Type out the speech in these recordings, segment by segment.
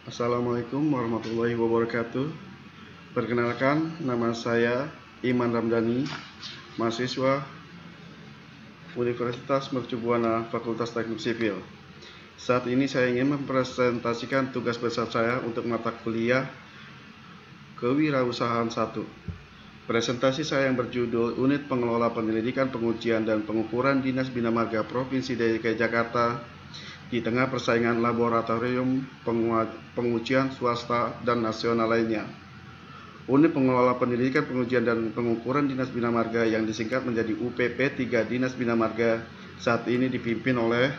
Assalamualaikum warahmatullahi wabarakatuh. Perkenalkan, nama saya Iman Ramdhani, mahasiswa Universitas Mercu Buana Fakultas Teknik Sipil. Saat ini saya ingin mempresentasikan tugas besar saya untuk mata kuliah Kewirausahaan 1. Presentasi saya yang berjudul Unit Pengelola Penyelidikan, Pengujian, dan Pengukuran Dinas Bina Marga Provinsi DKI Jakarta di tengah persaingan laboratorium pengujian swasta dan nasional lainnya. Unit Pengelola Penyelidikan, Pengujian, dan Pengukuran Dinas Bina Marga yang disingkat menjadi UPP 3 Dinas Bina Marga saat ini dipimpin oleh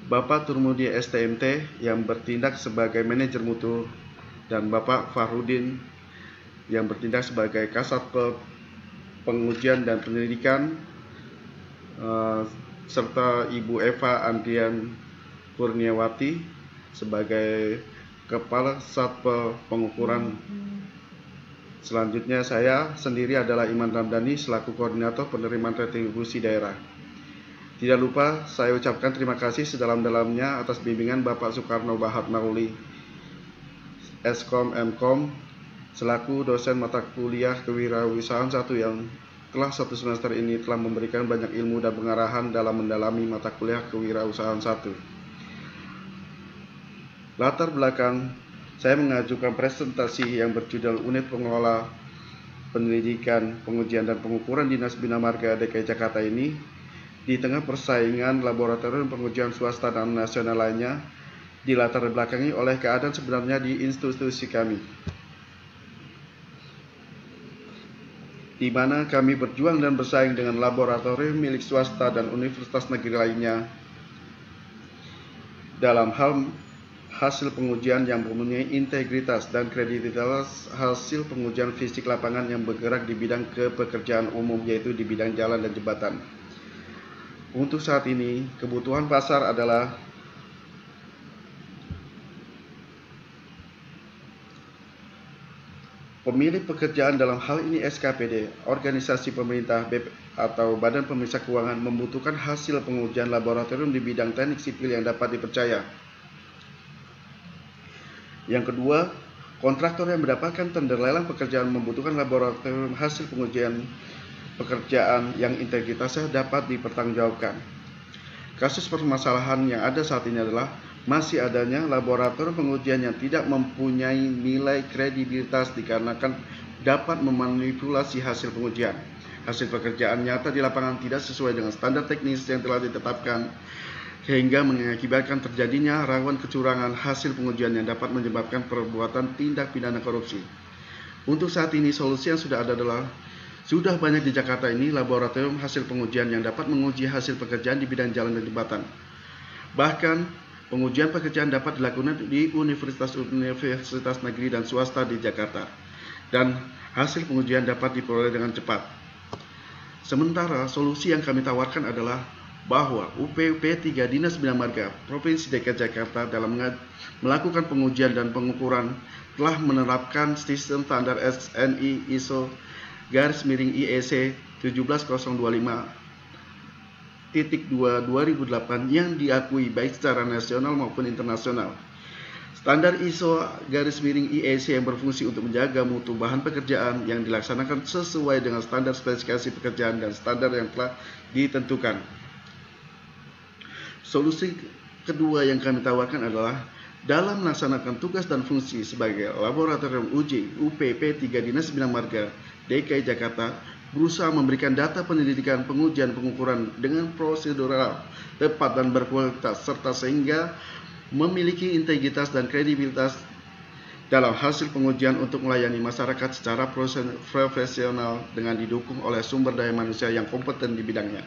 Bapak Turmudi STMT yang bertindak sebagai manajer mutu dan Bapak Farudin yang bertindak sebagai Kasat Pengujian dan Penyelidikan, serta Ibu Eva Andrian Kurniawati sebagai Kepala Satpel Pengukuran. Selanjutnya saya sendiri adalah Iman Ramdhani selaku Koordinator Penerimaan Retribusi Daerah. Tidak lupa saya ucapkan terima kasih sedalam-dalamnya atas bimbingan Bapak Soekarno Bahat Mauli, Eskom Mkom, selaku dosen mata kuliah Kewirausahaan 1 yang telah 1 semester ini telah memberikan banyak ilmu dan pengarahan dalam mendalami mata kuliah Kewirausahaan 1. Latar belakang saya mengajukan presentasi yang berjudul Unit Pengelola Penyelidikan, Pengujian, dan Pengukuran Dinas Bina Marga DKI Jakarta ini di tengah persaingan laboratorium pengujian swasta dan nasional lainnya, dilatar belakangi oleh keadaan sebenarnya di institusi kami, di mana kami berjuang dan bersaing dengan laboratorium milik swasta dan universitas negeri lainnya dalam hal hasil pengujian yang mempunyai integritas dan kredibilitas hasil pengujian fisik lapangan yang bergerak di bidang kepekerjaan umum, yaitu di bidang jalan dan jembatan. Untuk saat ini, kebutuhan pasar adalah pemilik pekerjaan, dalam hal ini SKPD, organisasi pemerintah atau Badan Pemeriksa Keuangan, membutuhkan hasil pengujian laboratorium di bidang teknik sipil yang dapat dipercaya. Yang kedua, kontraktor yang mendapatkan tender lelang pekerjaan membutuhkan laboratorium hasil pengujian pekerjaan yang integritasnya dapat dipertanggungjawabkan. Kasus permasalahan yang ada saat ini adalah masih adanya laboratorium pengujian yang tidak mempunyai nilai kredibilitas dikarenakan dapat memanipulasi hasil pengujian. Hasil pekerjaan nyata di lapangan tidak sesuai dengan standar teknis yang telah ditetapkan, sehingga mengakibatkan terjadinya rawan kecurangan hasil pengujian yang dapat menyebabkan perbuatan tindak pidana korupsi. Untuk saat ini, solusi yang sudah ada adalah sudah banyak di Jakarta ini laboratorium hasil pengujian yang dapat menguji hasil pekerjaan di bidang jalan dan jembatan. Bahkan, pengujian pekerjaan dapat dilakukan di universitas negeri dan swasta di Jakarta, dan hasil pengujian dapat diperoleh dengan cepat. Sementara solusi yang kami tawarkan adalah bahwa UPP 3 Dinas Bina Marga Provinsi DKI Jakarta dalam melakukan pengujian dan pengukuran telah menerapkan sistem standar SNI ISO /IEC 17025-2/2008 yang diakui baik secara nasional maupun internasional. Standar ISO /IEC yang berfungsi untuk menjaga mutu bahan pekerjaan yang dilaksanakan sesuai dengan standar spesifikasi pekerjaan dan standar yang telah ditentukan. Solusi kedua yang kami tawarkan adalah dalam melaksanakan tugas dan fungsi sebagai laboratorium uji UPP 3 Dinas Bina Marga DKI Jakarta berusaha memberikan data penyelidikan, pengujian, pengukuran dengan prosedural, tepat dan berkualitas, serta sehingga memiliki integritas dan kredibilitas dalam hasil pengujian untuk melayani masyarakat secara profesional dengan didukung oleh sumber daya manusia yang kompeten di bidangnya.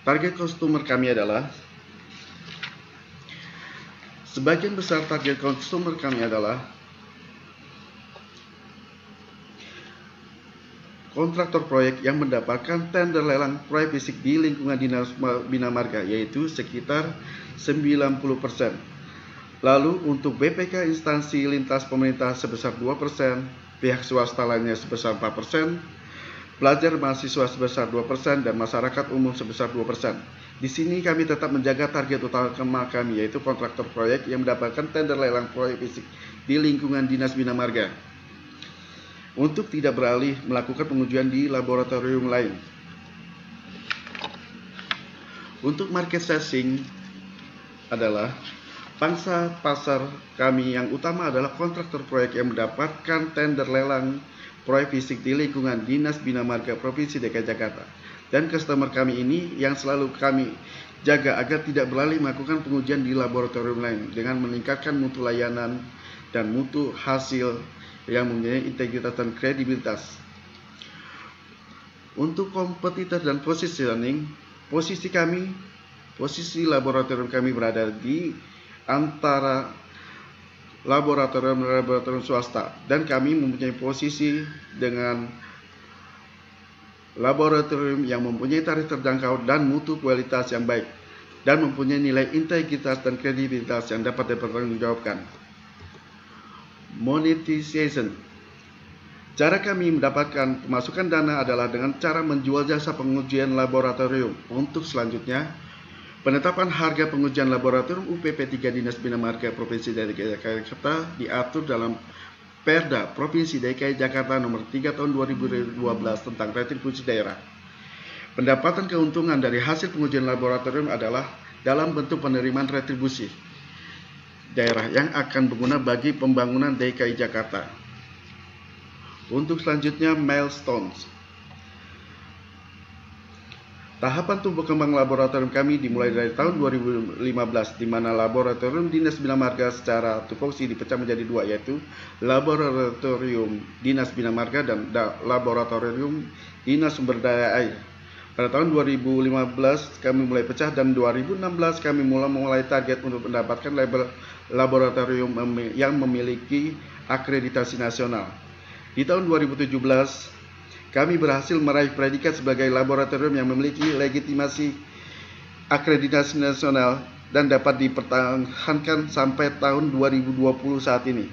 Target customer kami adalah, sebagian besar target customer kami adalah kontraktor proyek yang mendapatkan tender lelang proyek fisik di lingkungan Dinas Bina Marga, yaitu sekitar 90%. Lalu untuk BPK instansi lintas pemerintah sebesar 2%, pihak swasta lainnya sebesar 4%, pelajar mahasiswa sebesar 2%, dan masyarakat umum sebesar 2%. Di sini kami tetap menjaga target utama kami, yaitu kontraktor proyek yang mendapatkan tender lelang proyek fisik di lingkungan Dinas Bina Marga, untuk tidak beralih melakukan pengujian di laboratorium lain. Untuk market sizing adalah pangsa pasar kami yang utama adalah kontraktor proyek yang mendapatkan tender lelang proyek fisik di lingkungan Dinas Bina Marga Provinsi DKI Jakarta. Dan customer kami ini yang selalu kami jaga agar tidak beralih melakukan pengujian di laboratorium lain dengan meningkatkan mutu layanan dan mutu hasil yang mempunyai integritas dan kredibilitas. Untuk kompetitor dan positioning, posisi laboratorium kami berada di antara laboratorium swasta, dan kami mempunyai posisi dengan laboratorium yang mempunyai tarif terjangkau dan mutu kualitas yang baik, dan mempunyai nilai integritas dan kredibilitas yang dapat dipertanggungjawabkan. Monetization. Cara kami mendapatkan pemasukan dana adalah dengan cara menjual jasa pengujian laboratorium. Untuk selanjutnya, penetapan harga pengujian laboratorium UPP 3 Dinas Bina Marga Provinsi DKI Jakarta diatur dalam Perda Provinsi DKI Jakarta nomor 3 tahun 2012 tentang retribusi daerah. Pendapatan keuntungan dari hasil pengujian laboratorium adalah dalam bentuk penerimaan retribusi daerah yang akan berguna bagi pembangunan DKI Jakarta. Untuk selanjutnya, milestones. Tahapan tumbuh kembang laboratorium kami dimulai dari tahun 2015, di mana laboratorium Dinas Bina Marga secara tupoksi dipecah menjadi dua, yaitu laboratorium Dinas Bina Marga dan laboratorium Dinas Sumber Daya Air. Pada tahun 2015 kami mulai pecah, dan 2016 kami mulai target untuk mendapatkan label laboratorium yang memiliki akreditasi nasional. Di tahun 2017 kami berhasil meraih predikat sebagai laboratorium yang memiliki legitimasi akreditasi nasional dan dapat dipertahankan sampai tahun 2020 saat ini.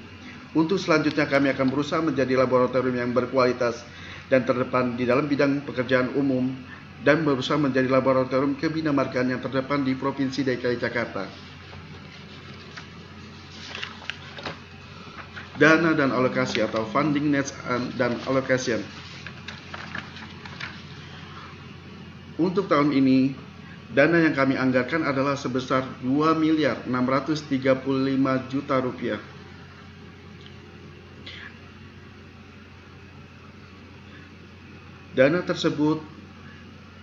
Untuk selanjutnya kami akan berusaha menjadi laboratorium yang berkualitas dan terdepan di dalam bidang pekerjaan umum, dan berusaha menjadi laboratorium kebinamargaan yang terdepan di Provinsi DKI Jakarta. Dana dan alokasi atau funding needs dan allocation. Untuk tahun ini, dana yang kami anggarkan adalah sebesar 2.635.000.000 rupiah. Dana tersebut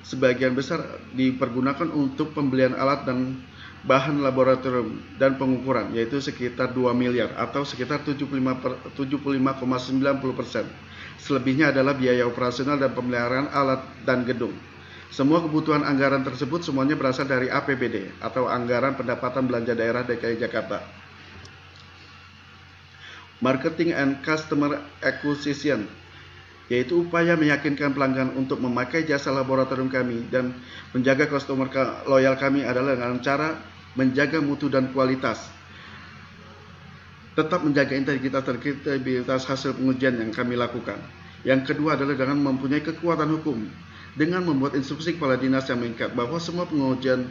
sebagian besar dipergunakan untuk pembelian alat dan bahan laboratorium dan pengukuran, yaitu sekitar 2 miliar atau sekitar 75,90%. Selebihnya adalah biaya operasional dan pemeliharaan alat dan gedung. Semua kebutuhan anggaran tersebut semuanya berasal dari APBD atau Anggaran Pendapatan Belanja Daerah DKI Jakarta. Marketing and Customer Acquisition, yaitu upaya meyakinkan pelanggan untuk memakai jasa laboratorium kami dan menjaga customer loyal kami adalah dengan cara menjaga mutu dan kualitas. Tetap menjaga integritas dan kredibilitas hasil pengujian yang kami lakukan. Yang kedua adalah dengan mempunyai kekuatan hukum, dengan membuat instruksi kepala dinas yang mengikat bahwa semua pengujian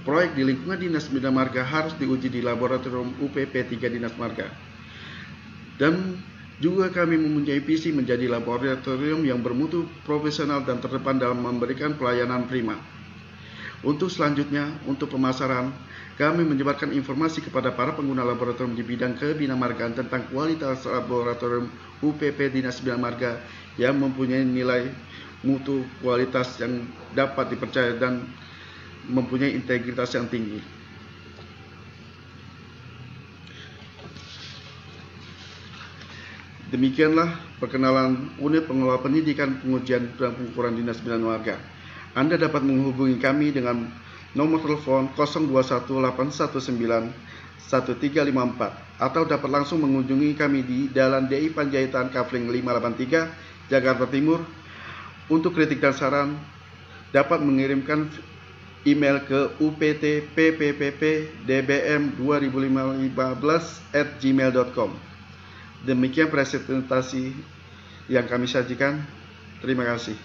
proyek di lingkungan Dinas Bina Marga harus diuji di laboratorium UPP 3 Dinas Marga. Dan juga kami mempunyai visi menjadi laboratorium yang bermutu profesional dan terdepan dalam memberikan pelayanan prima. Untuk selanjutnya, untuk pemasaran, kami menyebarkan informasi kepada para pengguna laboratorium di bidang kebinamargaan tentang kualitas laboratorium UPP Dinas Bina Marga yang mempunyai nilai mutu kualitas yang dapat dipercaya dan mempunyai integritas yang tinggi. Demikianlah perkenalan unit pengelola pendidikan, pengujian dan pengukuran Dinas Bina Marga. Anda dapat menghubungi kami dengan nomor telepon 0218191354 atau dapat langsung mengunjungi kami di Jalan DI Panjaitan Kafling 583, Jakarta Timur. Untuk kritik dan saran, dapat mengirimkan email ke uptppdbm2015@gmail.com. Demikian presentasi yang kami sajikan. Terima kasih.